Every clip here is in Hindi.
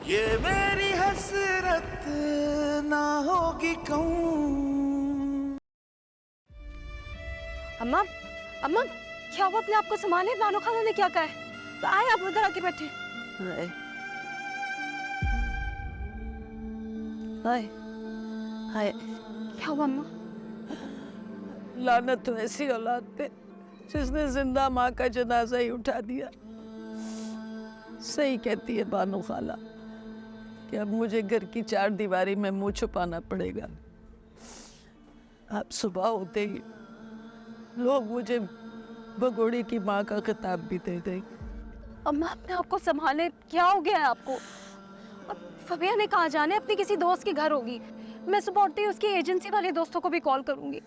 ये मेरी हसरत ना होगी कहूँ। अम्मा, अम्मा क्या हुआ? अपने आप को संभाले। बानो खाना ने क्या कहा है? तो आए आप उधर आके बैठे। हाय हाय हाय, क्या हुआ अम्मा? लानत तो ऐसी औलाद पे जिसने जिंदा माँ का जनाजा ही उठा दिया। सही कहती है बानो खाला कि अब मुझे घर की चार दीवारी में मुंह छुपाना पड़ेगा। अब सुबह होते ही लोग मुझे भगोड़ी की माँ का खिताब भी दे देंगे। अम्मा अपने आप को संभाले। क्या हो गया है आपको? अब फबिया ने कहाँ जाने? अपनी किसी दोस्त के घर होगी। मैं सुबह उठते ही उसकी एजेंसी वाले दोस्तों को भी कॉल करूंगी।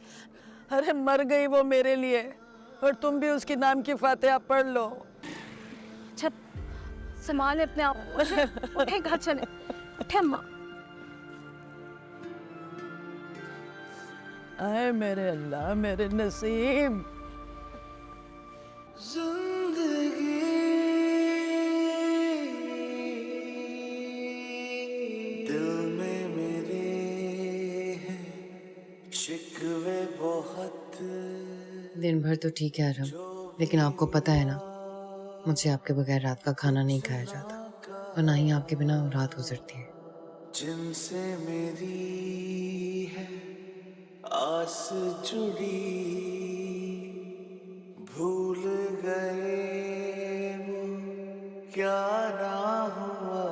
अरे मर गई वो मेरे लिए, और तुम भी उसके नाम की फातिहा पढ़ लो। अच्छा संभाले अपने आप को। उठे घर चले। उठे अम्मा। आए मेरे अल्लाह, मेरे नसीब। जिंदगी दिल में मेरे हैं शिकवे बहुत। दिन भर तो ठीक है आरव, लेकिन आपको पता है ना, मुझे आपके बगैर रात का खाना नहीं खाया जाता, और ना ही आपके बिना रात गुजरती है। जिनसे मेरी है आस जुड़ी, भूल गए वो क्या ना हुआ।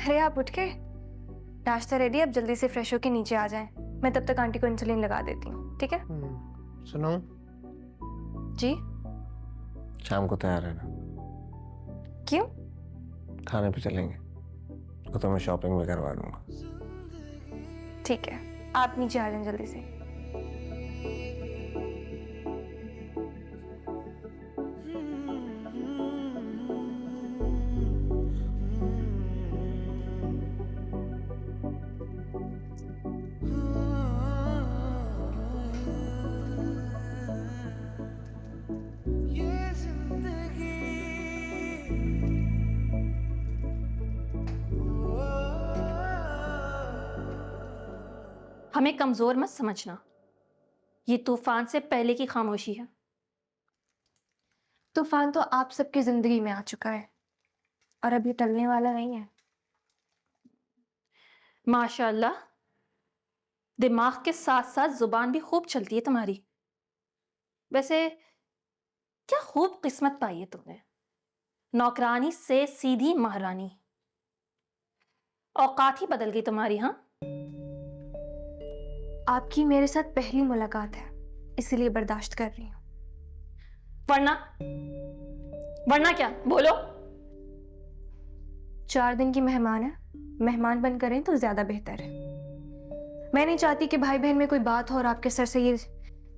अरे आप उठ के? नाश्ता रेडी, अब जल्दी से फ्रेश होके नीचे आ जाएं। मैं तब तक आंटी को इंसुलिन लगा देती हूँ, ठीक है? सुनो, जी? शाम को तैयार रहना, क्यों? खाने पे चलेंगे, तो मैं शॉपिंग भी करवा दूंगा। ठीक है, आप नीचे आ जाएं जल्दी से। हमें कमजोर मत समझना, ये तूफान से पहले की खामोशी है। तूफान तो आप सबकी जिंदगी में आ चुका है और अब ये टलने वाला नहीं है। माशाल्लाह, दिमाग के साथ साथ जुबान भी खूब चलती है तुम्हारी। वैसे क्या खूब किस्मत पाई है तुमने, नौकरानी से सीधी महारानी। औकात ही बदल गई तुम्हारी। हाँ, आपकी मेरे साथ पहली मुलाकात है, इसीलिए बर्दाश्त कर रही हूँ। वरना वरना क्या? बोलो। 4 दिन की मेहमान है, मेहमान बन करें तो ज्यादा बेहतर है। मैं नहीं चाहती कि भाई बहन में कोई बात हो और आपके सर से ये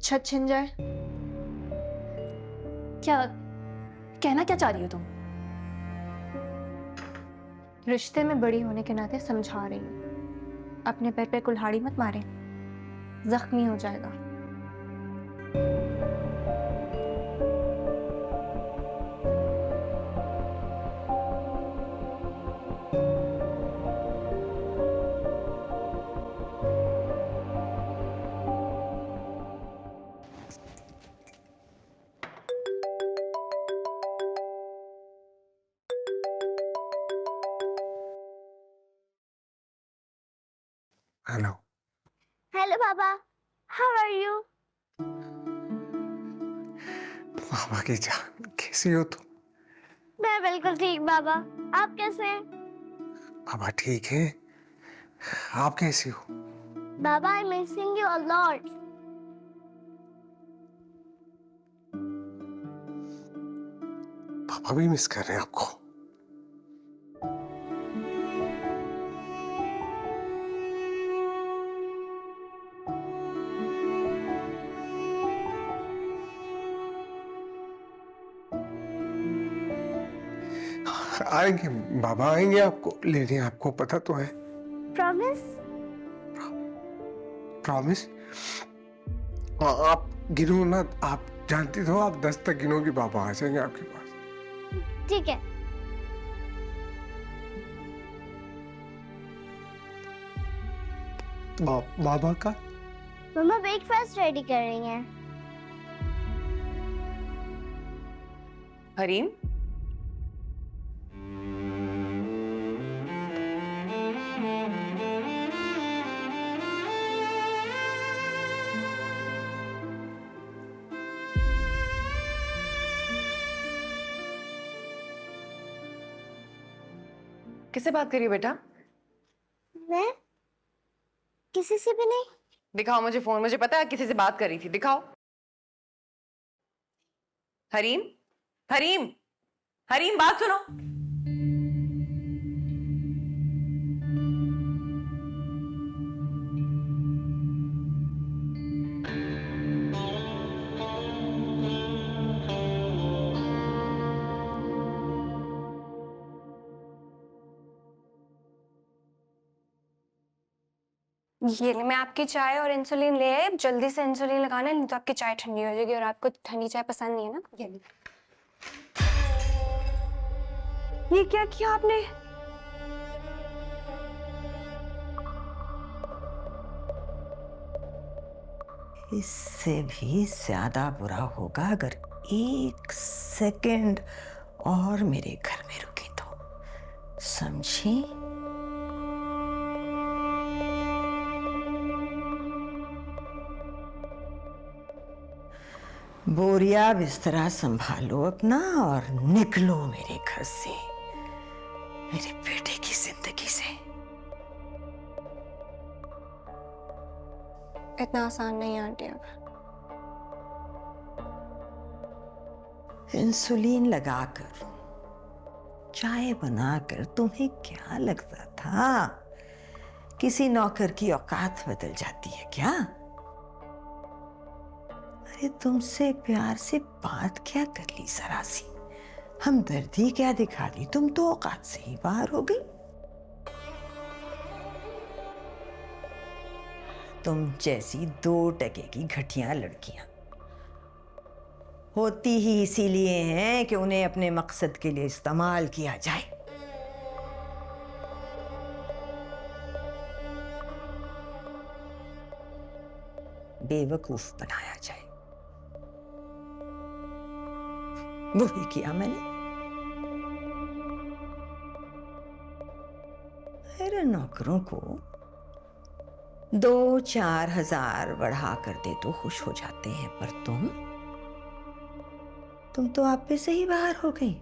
छत छिन जाए। क्या कहना क्या चाह रही हो तुम? रिश्ते में बड़ी होने के नाते समझा रही हूँ, अपने पैर पे कुल्हाड़ी मत मारे, जख्मी हो जाएगा। Hello. Hello, Baba. How are बाबा की जान, कैसी हो तुम? मैं बिल्कुल ठीक बाबा। आप कैसे हैं? बाबा ठीक है। आप कैसी हो? बाबा I missing you a lot. पापा भी मिस कर रहे हैं आपको। आएंगे बाबा, आएंगे आपको लेने, आपको पता तो है। प्रॉमिस? प्रॉमिस? आप गिनो ना, आप जानती तो, आप 10 तक गिनोगी, बाबा आ जाएंगे आपके पास। ठीक है। बाबा का मम्मा ब्रेकफास्ट रेडी कर रही हैं। हरीम, किससे बात करी बेटा? मैं किसी से भी नहीं। दिखाओ मुझे फोन, मुझे पता है किसी से बात करी थी, दिखाओ। हरीम, हरीम, हरीम, बात सुनो। ये ले, मैं आपकी चाय और इंसुलिन ले आए। अब जल्दी से इंसुलिन लगाना है, नहीं तो आपकी चाय ठंडी हो जाएगी, और आपको ठंडी चाय पसंद नहीं है ना। ये ले। ये क्या किया आपने? इससे भी ज्यादा बुरा होगा अगर 1 सेकंड और मेरे घर में रुकी तो, समझी? बोरिया बिस्तरा संभालो अपना और निकलो मेरे घर से, मेरे बेटे की जिंदगी से। इतना आसान नहीं आंटी। अब इंसुलिन लगाकर, चाय बनाकर तुम्हें क्या लगता था किसी नौकर की औकात बदल जाती है क्या? अरे तुमसे प्यार से बात क्या कर ली जरा सी, हमदर्दी क्या दिखा ली, तुम तो औकात से ही बाहर हो गई। तुम जैसी 2 टके की घटिया लड़कियां होती ही इसीलिए हैं कि उन्हें अपने मकसद के लिए इस्तेमाल किया जाए। बेवकूफ बनाया जाए, वही किया मैंने। मेरे नौकरों को 2-4 हजार बढ़ा कर दे तो खुश हो जाते हैं, पर तुम तो आप पे से ही बाहर हो गई।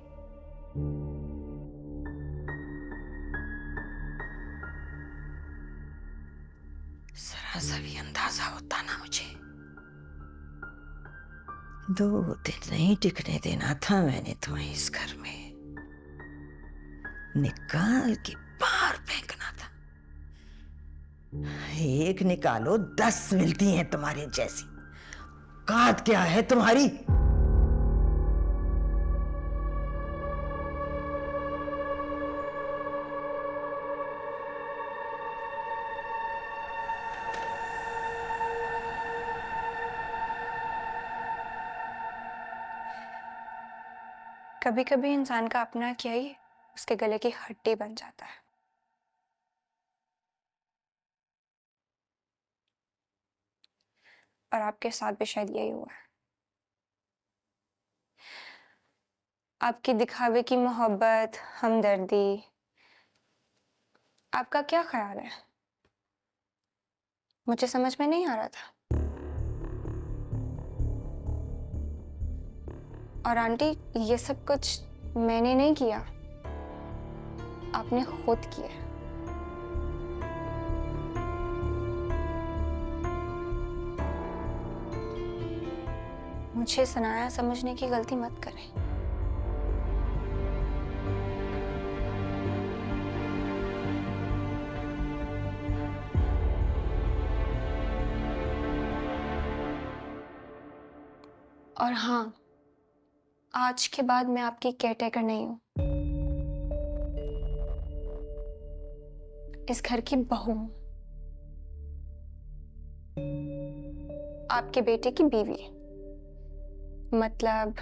जरा सा भी अंदाजा होता ना मुझे, 2 दिन नहीं टिकने देना था मैंने तुम्हें इस घर में, निकाल के बाहर फेंकना था। एक निकालो 10 मिलती हैं तुम्हारी जैसी। औकात क्या है तुम्हारी? कभी कभी इंसान का अपना क्या ही उसके गले की हड्डी बन जाता है। और आपके साथ भी शायद यही हुआ है। आपकी दिखावे की मोहब्बत, हमदर्दी, आपका क्या ख्याल है? मुझे समझ में नहीं आ रहा था। और आंटी, ये सब कुछ मैंने नहीं किया, आपने खुद किया। मुझे सनाया समझने की गलती मत करें। और हाँ, आज के बाद मैं आपकी केयरटेकर नहीं हूं, इस घर की बहू हूं, आपके बेटे की बीवी, मतलब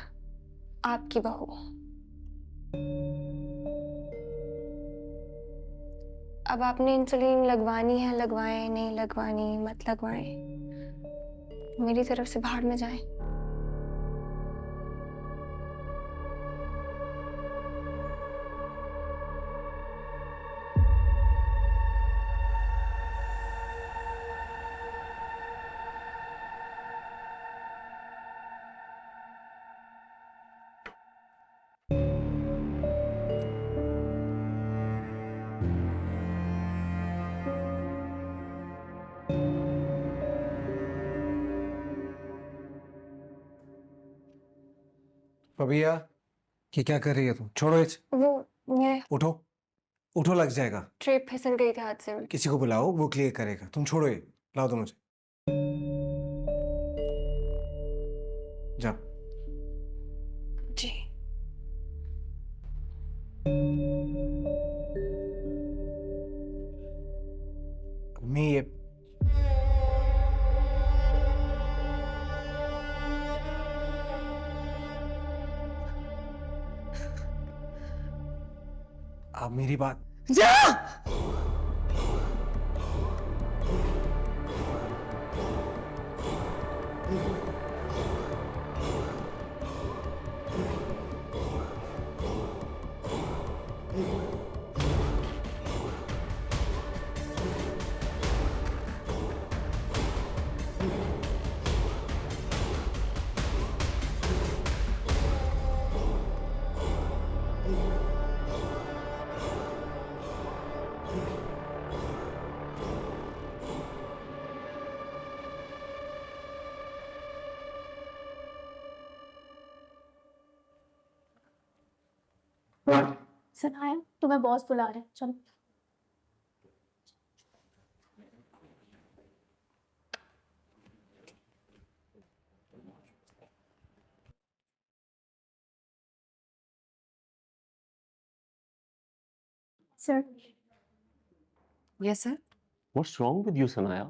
आपकी बहू। अब आपने इंसुलिन लगवानी है लगवाएं, नहीं लगवानी मत लगवाएं, मेरी तरफ से बाहर में जाएं। फबिया, ये क्या कर रही है तुम? छोड़ो इस। वो मेरे उठो, उठो, लग जाएगा। ट्रिप फिसल गई थी हाथ से। किसी को बुलाओ, वो क्लियर करेगा। तुम छोड़ो ये, लाओ दो मुझे। जाओ। जी। मैं ये आप मेरी बात जा। सनाया, तुम्हें बॉस बुला रहे हैं, चलो। Sir. Yes sir. What's wrong with you, Sanaya?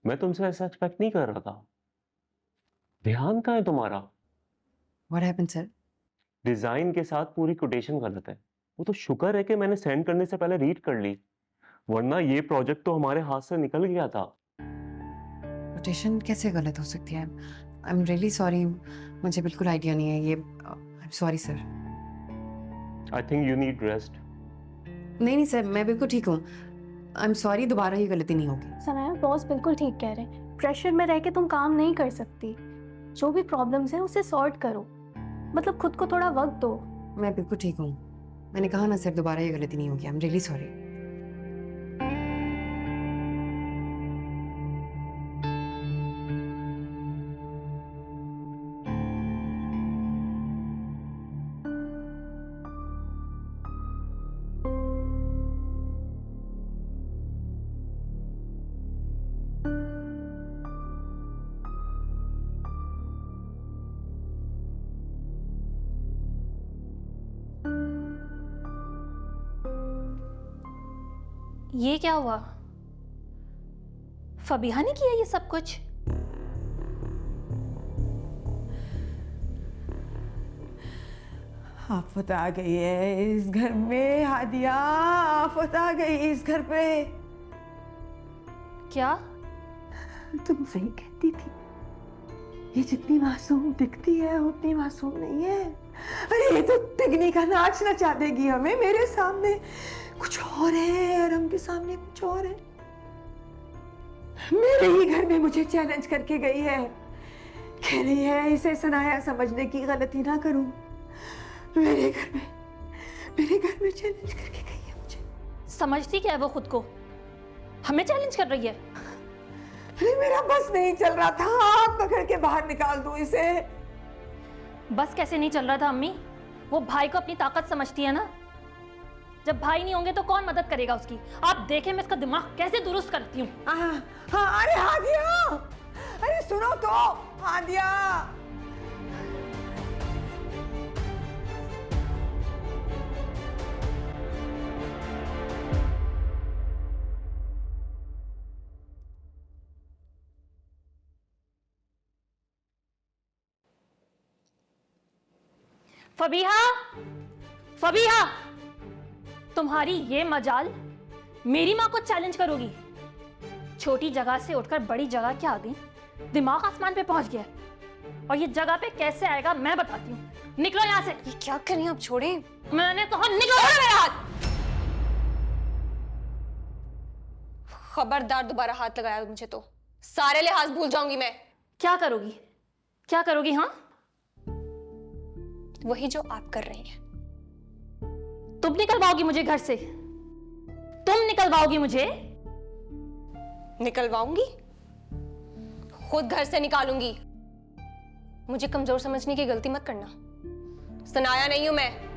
मैं तुमसे ऐसा एक्सपेक्ट नहीं कर रहा था। ध्यान कहाँ है तुम्हारा? What happened sir? डिजाइन के साथ पूरी कोटेशन गलत है। वो तो शुक्र है कि मैंने सेंड करने से पहले रीड कर ली, वरना ये प्रोजेक्ट तो हमारे हाथ से निकल गया था। कोटेशन कैसे गलत हो सकती है? आई एम रियली सॉरी, मुझे बिल्कुल आइडिया नहीं है ये। I am sorry sir. I think you need rest. नहीं सर, मैं बिल्कुल ठीक हूँ। आई एम सॉरी, दोबारा ये गलती नहीं होगी। सनाया, बॉस बिल्कुल ठीक कह रहे हैं, प्रेशर में रह के तुम काम नहीं कर सकती। जो भी प्रॉब्लम्स हैं उसे सॉर्ट करो, मतलब खुद को थोड़ा वक्त दो। मैं बिल्कुल ठीक हूँ, मैंने कहा ना सर, दोबारा ये गलती नहीं होगी। I am really sorry. ये क्या हुआ? फबीहा ने किया ये सब कुछ? आफत आ गई है इस घर में हादिया, आफत आ गई इस घर पे। क्या? तुम सही कहती थी, ये जितनी मासूम दिखती है उतनी मासूम नहीं है। अरे ये तो तिगनी का नाच नचा देगी हमें। मेरे सामने कुछ और है और उनके सामने कुछ और है। मेरे ही घर में मुझे चैलेंज करके गई है कह रही है इसे सनाया समझने की गलती ना करूं। मेरे घर में चैलेंज करके गई है मुझे। समझती क्या है वो खुद को? हमें चैलेंज कर रही है। अरे मेरा बस नहीं चल रहा था, हाथ पकड़ के बाहर निकाल दूं इसे। बस कैसे नहीं चल रहा था अम्मी? वो भाई को अपनी ताकत समझती है ना। जब भाई नहीं होंगे तो कौन मदद करेगा उसकी? आप देखें मैं इसका दिमाग कैसे दुरुस्त करती हूँ। हाँ, अरे हादिया, अरे सुनो तो हादिया। फबीहा, फबीहा, तुम्हारी ये मजाल मेरी माँ को चैलेंज करोगी? छोटी जगह से उठकर बड़ी जगह क्या आ गई? दिमाग आसमान पे पहुंच गया और ये जगह पे कैसे आएगा मैं बताती हूँ। निकलो यहाँ से। ये क्या कर रही हैं आप? छोड़ें। मैंने कहा निकलो मेरे हाथ। खबरदार दोबारा हाथ लगाया मुझे तो सारे लिहाज भूल जाऊंगी मैं। क्या करोगी? क्या करोगी? हाँ, वही जो आप कर रही हैं। तुम निकलवाओगी मुझे घर से? तुम निकलवाओगी मुझे? निकलवाऊंगी? खुद घर से निकालूंगी। मुझे कमजोर समझने की गलती मत करना। सनाया नहीं हूं मैं।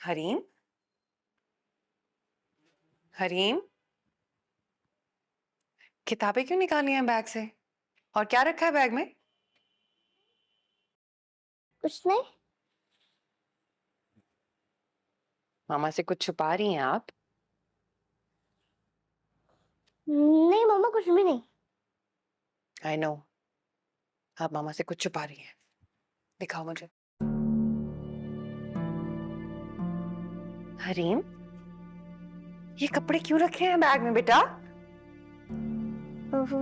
हरीम, हरीम, किताबें क्यों निकाली हैं बैग से? और क्या रखा है बैग में? कुछ नहीं। मामा से कुछ छुपा रही हैं आप? नहीं मम्मा, कुछ भी नहीं। आई नो, आप मामा से कुछ छुपा रही हैं। दिखाओ मुझे। हरीम, ये कपड़े क्यों रखे हैं बैग में बेटा? वो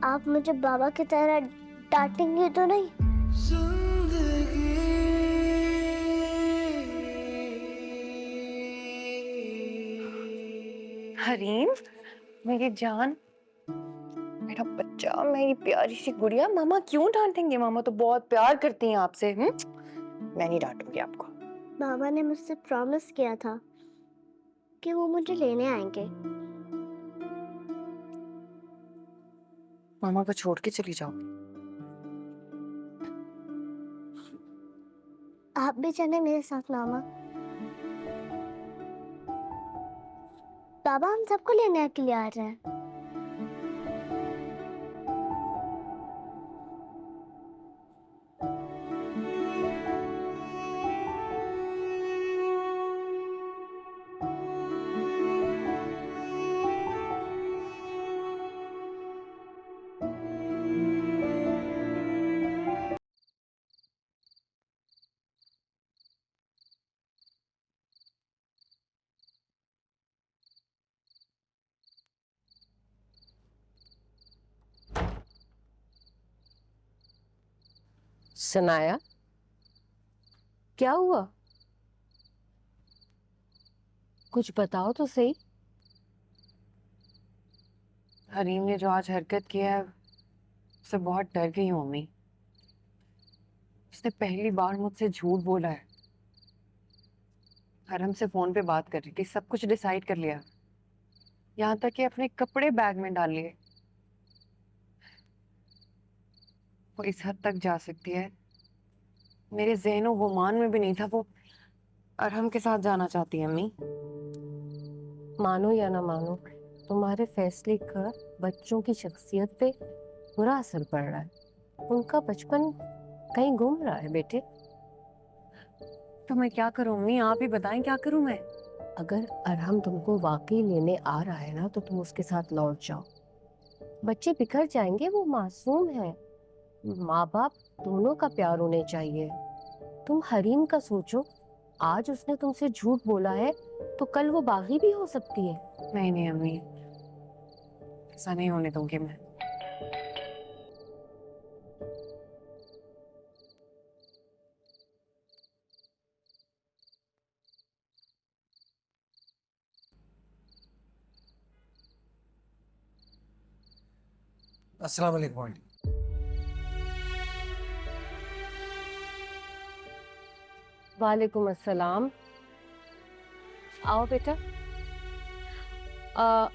आप मुझे बाबा की तरह डांटेंगे तो नहीं? हरीम, मेरी जान, मेरा बच्चा, मेरी प्यारी सी गुड़िया, मामा क्यों डांटेंगे? मामा तो बहुत प्यार करती हैं आपसे। मैं नहीं डांटूंगी आपको। बाबा ने मुझसे प्रॉमिस किया था कि वो मुझे लेने आएंगे। मामा को छोड़ के चली जाओ। आप भी चले मेरे साथ मामा। बाबा हम सबको लेने के लिए आ रहे हैं। सनाया, क्या हुआ? कुछ बताओ तो सही। हरीम ने जो आज हरकत किया है उससे बहुत डर गई हूँ मम्मी। उसने पहली बार मुझसे झूठ बोला है। हरम से फोन पे बात कर रही थी, सब कुछ डिसाइड कर लिया, यहाँ तक कि अपने कपड़े बैग में डाल लिए। वो इस हद तक जा सकती है, मेरे ज़हनो गुमान में भी नहीं था वो अरहम के साथ जाना चाहती है अम्मी। मानो या ना मानो, तुम्हारे फैसले का बच्चों की शख्सियत पे बुरा असर पड़ रहा है। उनका बचपन कहीं गुम रहा है बेटे। तो मैं क्या करूं अम्मी, आप ही बताएं क्या करूं मैं? अगर अरहम तुमको वाकई लेने आ रहा है ना, तो तुम उसके साथ लौट जाओ। बच्चे बिखर जाएंगे, वो मासूम है। माँ बाप दोनों का प्यार होने चाहिए। तुम हरीम का सोचो, आज उसने तुमसे झूठ बोला है तो कल वो बागी भी हो सकती है। नहीं नहीं अम्मी, ऐसा नहीं होने दूंगी मैं। अस्सलाम वालेकुम आंटी। वालेकुम अस्सलाम। आओ बेटा।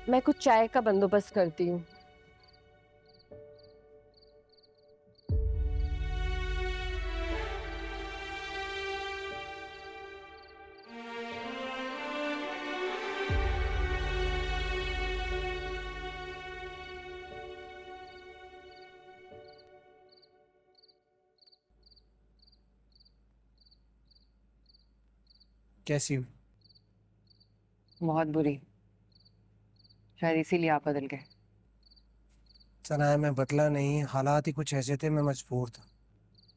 मैं कुछ चाय का बंदोबस्त करती हूँ। कैसी हो? बहुत बुरी, शायद इसीलिए आप बदल गए। सनाया, मैं बदला नहीं, हालात ही कुछ ऐसे थे, मैं मजबूर था।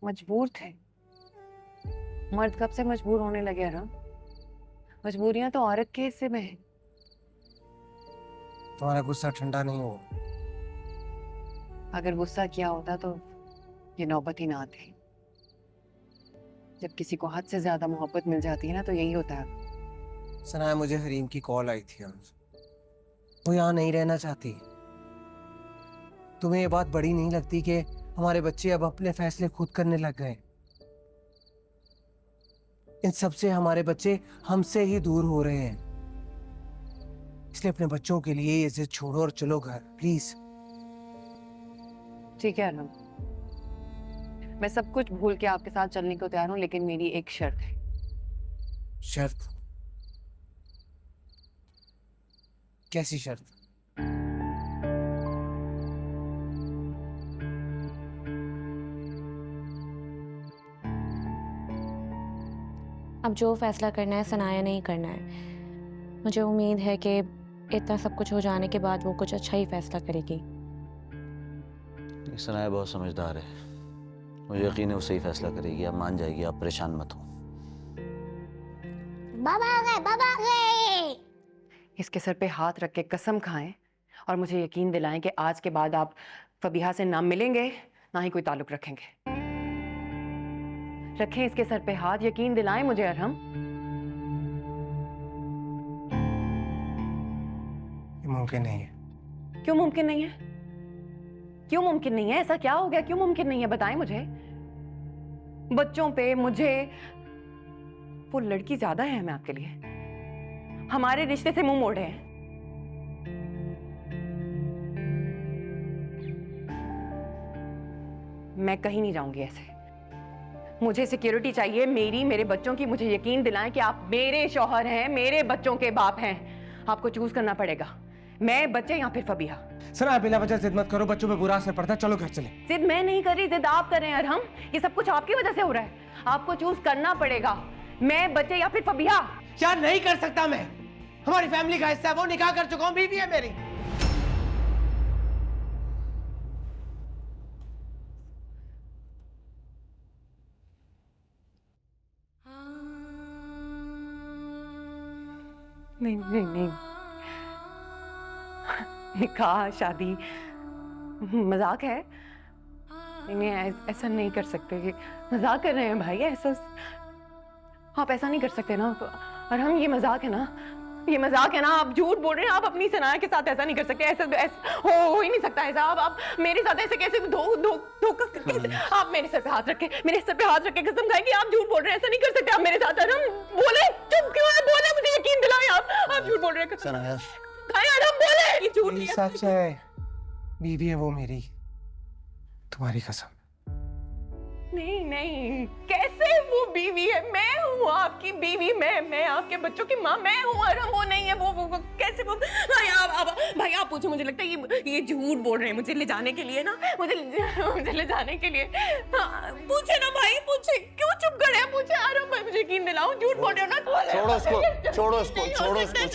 मजबूर थे? मर्द कब से मजबूर होने लगे अरहम? मजबूरियां तो औरत के हिस्से में है। तुम्हारा गुस्सा ठंडा नहीं हुआ। अगर गुस्सा किया होता तो ये नौबत ही ना आती। जब किसी को हद से ज्यादा मोहब्बत मिल जाती है ना, तो यही होता है। सनाया, मुझे हरीम की कॉल आई थी, वो यहाँ नहीं रहना चाहती। तुम्हें ये बात बड़ी नहीं लगती कि हमारे बच्चे अब अपने फैसले खुद करने लग गए? इन सब से हमारे बच्चे हमसे ही दूर हो रहे हैं। इसलिए अपने बच्चों के लिए ये जिद छोड़ो और चलो घर, प्लीज। ठीक है अरहम, मैं सब कुछ भूल के आपके साथ चलने को तैयार हूँ, लेकिन मेरी एक शर्त है। शर्त? कैसी शर्त? अब जो फैसला करना है सनाया नहीं करना है। मुझे उम्मीद है कि इतना सब कुछ हो जाने के बाद वो कुछ अच्छा ही फैसला करेगी। सनाया बहुत समझदार है, मुझे यकीन है वो सही फैसला करेगी। आप मान जाएगी, आप परेशान मत हो। बाबा आ गए, बाबा आ गए। इसके सर पे हाथ रख के कसम खाएं और मुझे यकीन दिलाएं कि आज के बाद आप फबीहा से ना मिलेंगे, ना ही कोई ताल्लुक रखेंगे। रखें इसके सर पे हाथ, यकीन दिलाएं मुझे अरहम। ये मुमकिन नहीं है। क्यों मुमकिन नहीं है? क्यों मुमकिन नहीं है? ऐसा क्या हो गया, क्यों मुमकिन नहीं है? बताएं मुझे। बच्चों पे, मुझे, वो लड़की ज्यादा है मैं आपके लिए? हमारे रिश्ते से मुंह मोड़े हैं। मैं कहीं नहीं जाऊंगी ऐसे। मुझे सिक्योरिटी चाहिए मेरी, मेरे बच्चों की। मुझे यकीन दिलाएं कि आप मेरे शौहर हैं, मेरे बच्चों के बाप हैं। आपको चूज करना पड़ेगा, मैं, बच्चे या फिर फबीहा। सर, आप बिना वजह जिद मत करो, बच्चों पे बुरा असर पड़ता है। चलो घर चले। जिद मैं नहीं कर रही, जिद आप कर रहे हैं अरहम। ये सब कुछ आपकी वजह से हो रहा है। आपको चूज करना पड़ेगा, मैं, बच्चे या फिर फबीहा। क्या नहीं कर सकता मैं? हमारी फैमिली का हिस्सा है, वो निकाह कर चुका हूँ, बीवी है मेरी। नहीं नहीं नहीं, निकाह शादी मजाक है। नहीं नहीं, ऐसा नहीं कर सकते। ये मजाक कर रहे हैं भाई, ऐसा आप ऐसा नहीं कर सकते ना। और हम, ये मजाक है ना, ये मजाक है ना। आप झूठ बोल रहे हैं। आप अपनी सनाया के साथ ऐसा नहीं कर सकते। ऐसा हो ही नहीं सकता ऐसा। आप मेरे साथ ऐसे कैसे धोखा कैसे? आप मेरे सर पे हाथ रखे, मेरे सर पे हाथ रखे कसम खाए कि आप झूठ बोल रहे हैं। ऐसा नहीं कर सकते आप मेरे साथ। हम बोले, चुप क्यों है? बोले, मुझे यकीन दिलाएं। आप झूठ बोल रहे हैं। सनाया, हम बोले ये झूठ नहीं है। सच है, बीवी है वो मेरी, तुम्हारी कसम। नहीं नहीं, कैसे वो बीवी है? मैं हूँ आपकी बीवी, मैं आपके बच्चों की माँ मैं हूँ, और वो नहीं है। वो कैसे वो? भाई आप पूछो, मुझे लगता है ये झूठ बोल रहे हैं मुझे ले जाने के लिए ना, मुझे ले जाने के लिए। पूछे ना भाई, पूछे, क्यों चुप खड़े हैं? पूछे आराम भाई, मुझे यकीन दिलाओ, झूठ बोल रहे हो ना। छोड़ो उसको, छोड़ो उसको, छोड़ो उसको,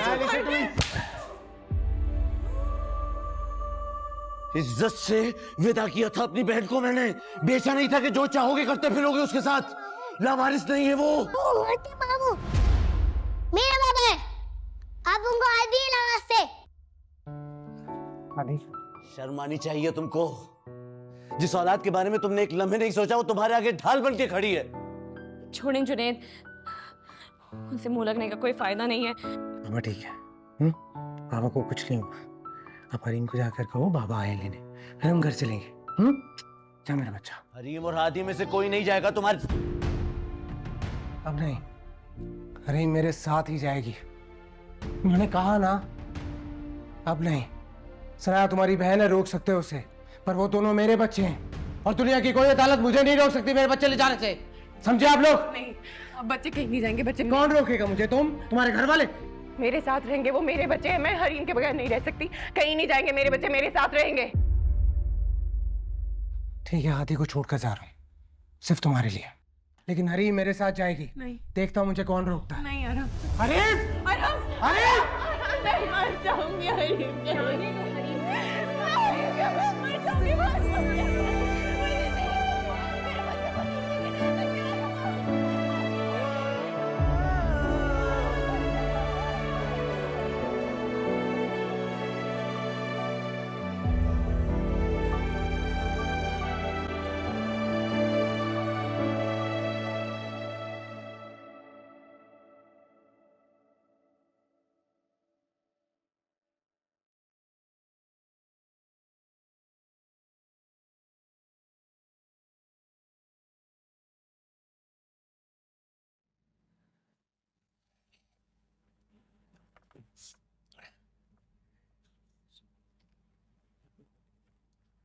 छोड़ो। इज्जत से विदा किया था अपनी बहन को मैंने, बेचा नहीं था कि जो चाहोगे करते फिरोगे उसके साथ। लावारिस नहीं है वो। बाबू मेरे बाबा है, आप उनको आदि नमस्ते। आदि शर्म आनी चाहिए तुमको। जिस औलाद के बारे में तुमने एक लम्हे नहीं सोचा, वो तुम्हारे आगे ढाल बन के खड़ी है। छोड़ें जुनैद, उनसे मुंह लगने का कोई फायदा नहीं है। बाबा ठीक है, बाबा को कुछ नहीं होगा। अब हरीम को जाकर कहो बाबा आए लेने, फिर हम घर चलेंगे। जा मेरा बच्चा। हरीम और हादी में से कोई नहीं जाएगा तुम्हारे। अब नहीं, हरीम मेरे साथ ही जाएगी। मैंने कहा ना, अब नहीं। सनाया तुम्हारी बहन है, रोक सकते हो उसे, पर वो दोनों मेरे बच्चे हैं और दुनिया की कोई अदालत मुझे नहीं रोक सकती मेरे बच्चे ले जाने से। समझे आप लोग? नहीं, अब बच्चे कहीं नहीं जाएंगे। बच्चे कौन रोकेगा मुझे? तुम्हारे घर वाले? मेरे साथ रहेंगे, वो मेरे बच्चे हैं। मैं हरीम के बगैर नहीं रह सकती, कहीं नहीं जाएंगे। मेरे बच्चे मेरे साथ रहेंगे। ठीक है, हाथी को छोड़कर जा रहा हूँ सिर्फ तुम्हारे लिए, लेकिन हरीम मेरे साथ जाएगी। नहीं, देखता हूँ मुझे कौन रोकता है। नहीं आराम, हरीम, आराम, हरीम, मैं मर जाऊंगी हरीम के आगे।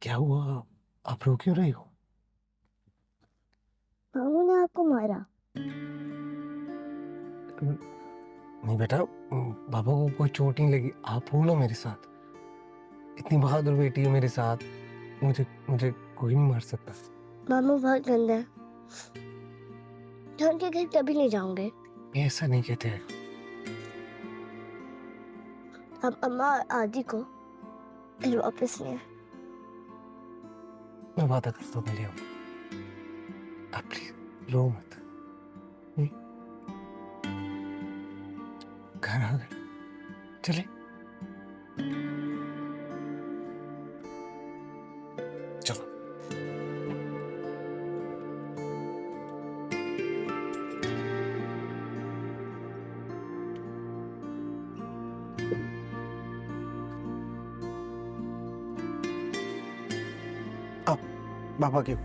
क्या हुआ? आप रो क्यों रही हो? मामू ने आपको मारा? नहीं बेटा, बाबा को कोई चोट नहीं लगी। आप हो ना मेरे साथ, इतनी बहादुर बेटी है मेरे साथ, मुझे कोई नहीं मार सकता। मामू बहुत गंदा है, मैं उनके घर कभी नहीं जाऊंगे। ये ऐसा नहीं कहते हैं। अब अम्मा आदि को फिर वापस नहीं है। मैं वादा करता हूँ, मैं ले आऊंगा। आप प्लीज रो मत। घर आ गए, चले। चलो। अब बाबा क्यों?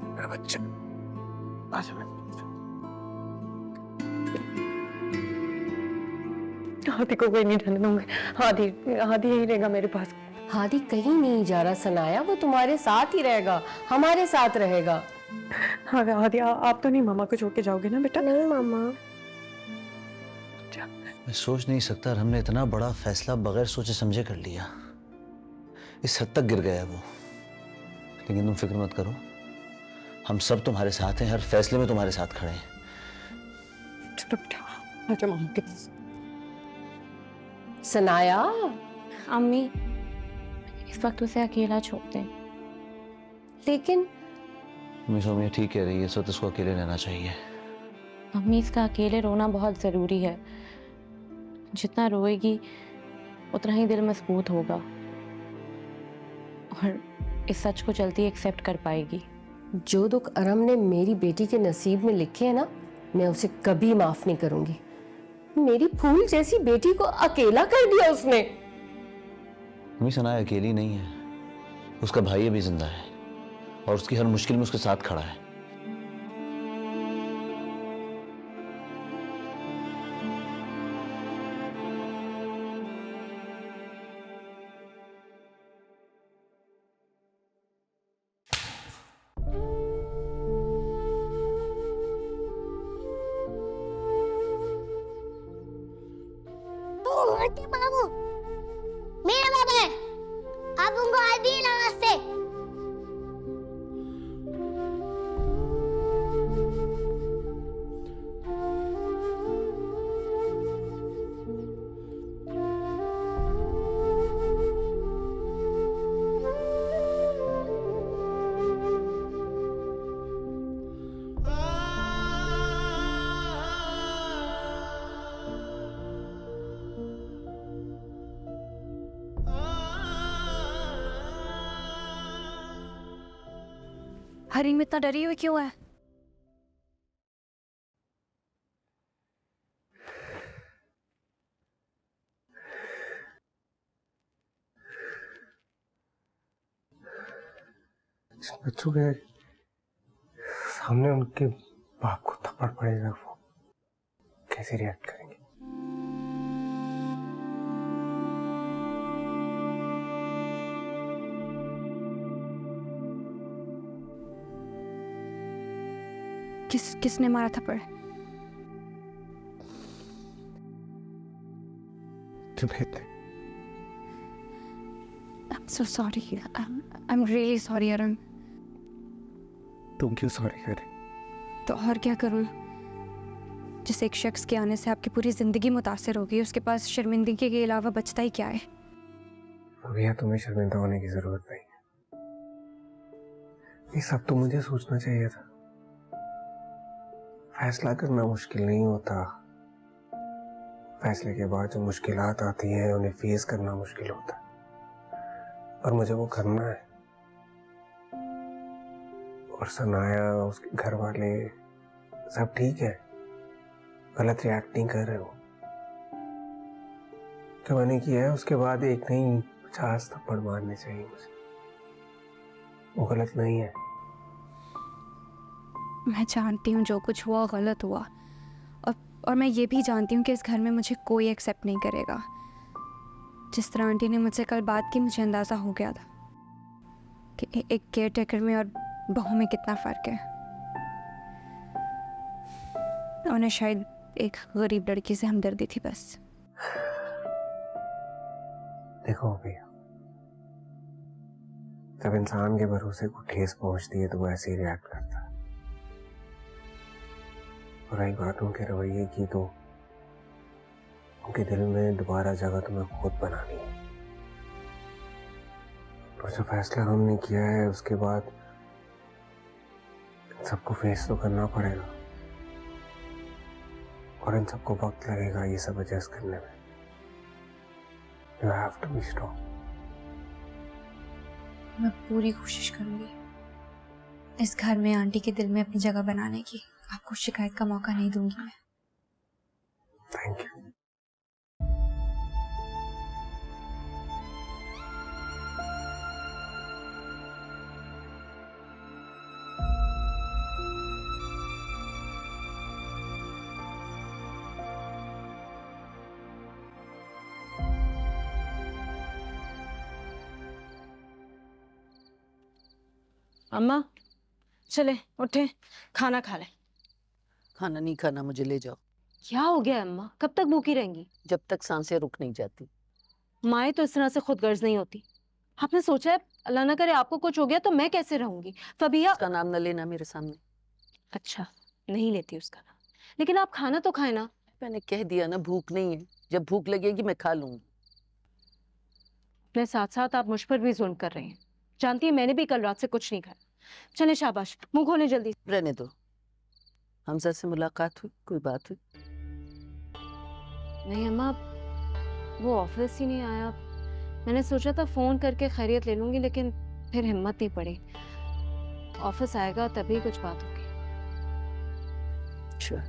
मेरा बच्चा, आजा मेरा बच्चा। हाथी को कोई नहीं जाने दूंगी। हाथी यही रहेगा मेरे पास। हादी कहीं नहीं जा रहा सनाया, वो तुम्हारे साथ ही रहेगा, हमारे साथ रहेगा। हाँ हाथी, आप तो नहीं मामा को छोड़ के जाओगे ना बेटा? नहीं मामा। मैं सोच नहीं सकता, हमने इतना बड़ा फैसला बगैर सोचे समझे कर लिया। इस हद तक गिर गया वो। लेकिन तुम फिक्र मत करो, हम सब तुम्हारे साथ हैं, हर फैसले में तुम्हारे साथ खड़े हैं। चलो बेटा, आजा मामा के पास। सनाया, अम्मी इस वक्त उसे अकेला छोड़ दें। लेकिन मिस सोमिया ठीक कह रही है, इस वक्त इसको अकेले रहना चाहिए। अम्मी, इसका अकेले रोना बहुत ज़रूरी है। जितना रोएगी उतना ही दिल मजबूत होगा और इस सच को जल्दी एक्सेप्ट कर पाएगी। जो दुख अरम ने मेरी बेटी के नसीब में लिखे हैं ना, मैं उसे कभी माफ नहीं करूंगी। मेरी फूल जैसी बेटी को अकेला कर दिया उसने। मम्मी, सनाया अकेली नहीं है, उसका भाई भी जिंदा है और उसकी हर मुश्किल में उसके साथ खड़ा है। छोटे बाबू मेरे बाबा है, आप उनको आदि नमस्ते। हरीम इतना डरी हुई क्यों है? बच्चों के सामने उनके बाप को थप्पड़ पड़ेगा, वो कैसे रिएक्ट करेंगे? किसने मारा थप्पड़? Zubaid. I'm so sorry. I'm really sorry, Arun. तुम क्यों सॉरी करे? तो और क्या करूं? जिस एक शख्स के आने से आपकी पूरी जिंदगी मुतासिर हो गई, उसके पास शर्मिंदगी के अलावा बचता ही क्या है? भैया तुम्हें शर्मिंदा होने की जरूरत नहीं है। ये सब तो मुझे सोचना चाहिए था। फैसला करना मुश्किल नहीं होता, फैसले के बाद जो मुश्किलात आती हैं उन्हें फेस करना मुश्किल होता है, और मुझे वो करना है। और सनाया, उसके घर वाले सब ठीक है, गलत रिएक्ट नहीं कर रहे हो। जो मैंने किया है उसके बाद एक नहीं 50 थप्पड़ मारने चाहिए मुझे, वो गलत नहीं है। मैं जानती हूँ जो कुछ हुआ गलत हुआ, और मैं ये भी जानती हूँ कि इस घर में मुझे कोई एक्सेप्ट नहीं करेगा। जिस तरह आंटी ने मुझसे कल बात की, मुझे अंदाज़ा हो गया था कि एक केयर टेकर में और बहू में कितना फ़र्क है। उन्हें शायद एक गरीब लड़की से हमदर्दी थी बस। देखो भैया, जब इंसान के भरोसे को ठेस पहुंचती है तो वो ऐसे ही रिएक्ट करता है। और रही बात उनके रवैये की, तो उनके दिल में दोबारा जगह तुम्हें खुद बनानी है। और जो फैसला हमने किया है उसके बाद इन सबको फेस तो करना पड़ेगा, और इन सबको वक्त लगेगा ये सब एडजस्ट करने में। You have to be strong. मैं पूरी कोशिश करूंगी इस घर में आंटी के दिल में अपनी जगह बनाने की। आपको शिकायत का मौका नहीं दूंगी मैं। Thank you. अम्मा चले उठे, खाना खा ले। खाना नहीं खाना, मुझे ले जाओ। क्या हो गया अम्मा, कब तक भूखी रहेंगी? जब तक सांसें रुक नहीं जाती। माएँ तो इस तरह से खुदगर्ज नहीं होती। आपने सोचा है अल्लाह ना करे आपको कुछ हो गया तो मैं कैसे रहूंगी? फबिया, उसका नाम न लेना मेरे सामने। अच्छा नहीं लेती उसका नाम, लेकिन आप खाना तो खाए ना। मैंने कह दिया ना, भूख नहीं है, जब भूख लगेगी मैं खा लूंगी। अपने साथ साथ आप मुझ पर भी जुल्म कर रहे हैं। जानती है मैंने भी कल रात से कुछ नहीं खाया। चले शाबाश, मुंह खोले जल्दी। रहने दो। हमजा से मुलाकात हुई, कोई बात हुई? नहीं अम्मा, वो ऑफिस ही नहीं आया। मैंने सोचा था फोन करके खैरियत ले लूंगी, लेकिन फिर हिम्मत नहीं पड़ी। ऑफिस आएगा तभी कुछ बात होगी। अच्छा।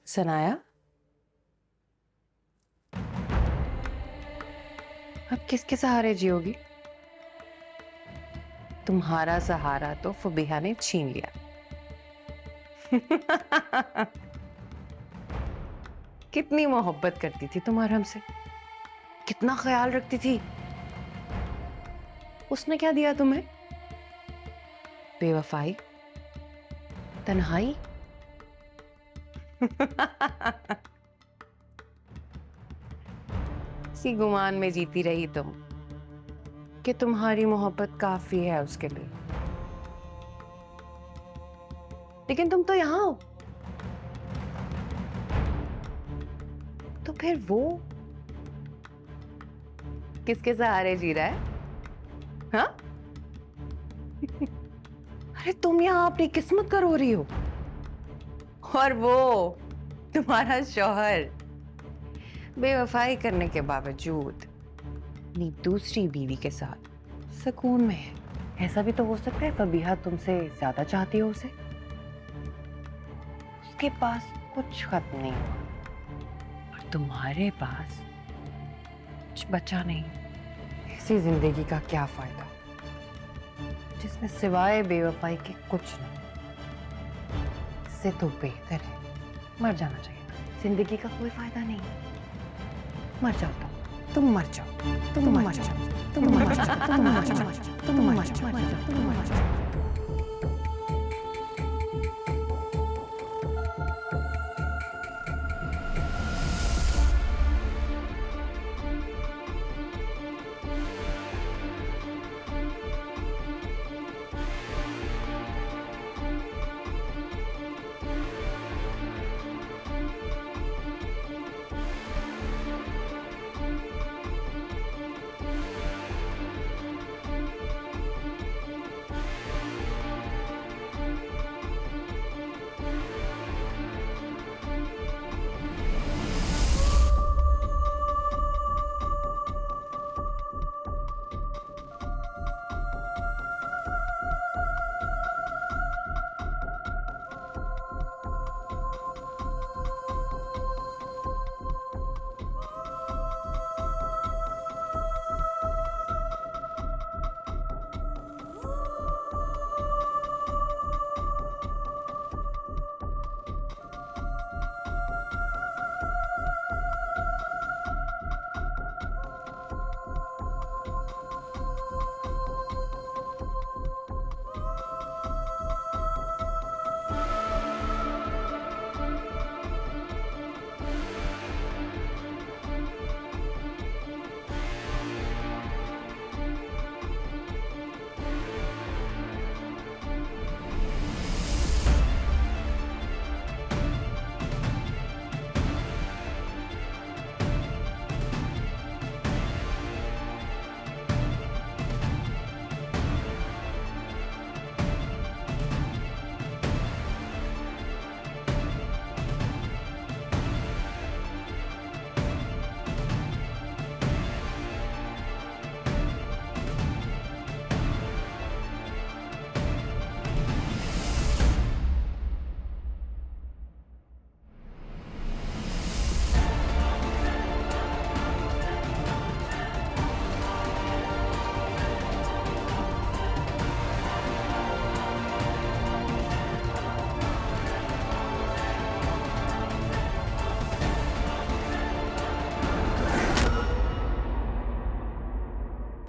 सनाया, अब किसके सहारे जियोगी? तुम्हारा सहारा तो फबीहा ने छीन लिया। कितनी मोहब्बत करती थी तुम्हारा हमसे, कितना ख्याल रखती थी। उसने क्या दिया तुम्हें? बेवफाई, तन्हाई। इसी गुमान में जीती रही तुम कि तुम्हारी मोहब्बत काफी है उसके लिए। लेकिन तुम तो यहां हो, तो फिर वो किसके सहारे जी रहा है? हाँ? अरे तुम यहां अपनी किस्मत का रो रही हो, और वो तुम्हारा शौहर बेवफाई करने के बावजूद अपनी दूसरी बीवी के साथ सुकून में है। ऐसा भी तो हो सकता है फबीहा तुमसे ज्यादा चाहती हो उसे। उसके पास कुछ खत्म नहीं हुआ और तुम्हारे पास कुछ बचा नहीं। ऐसी जिंदगी का क्या फायदा जिसमें सिवाय बेवफाई के कुछ नहीं। इससे तो बेहतर है मर जाना चाहिए। जिंदगी का कोई फायदा नहीं। मर जाता हूं, तुम मर जाओ, तुम मर जाओ, तुम मर जाओ, तुम मर जाओ, तुम मर जाओ, तुम मर जाओ।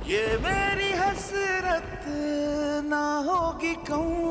ये मेरी हसरत ना होगी कहूँ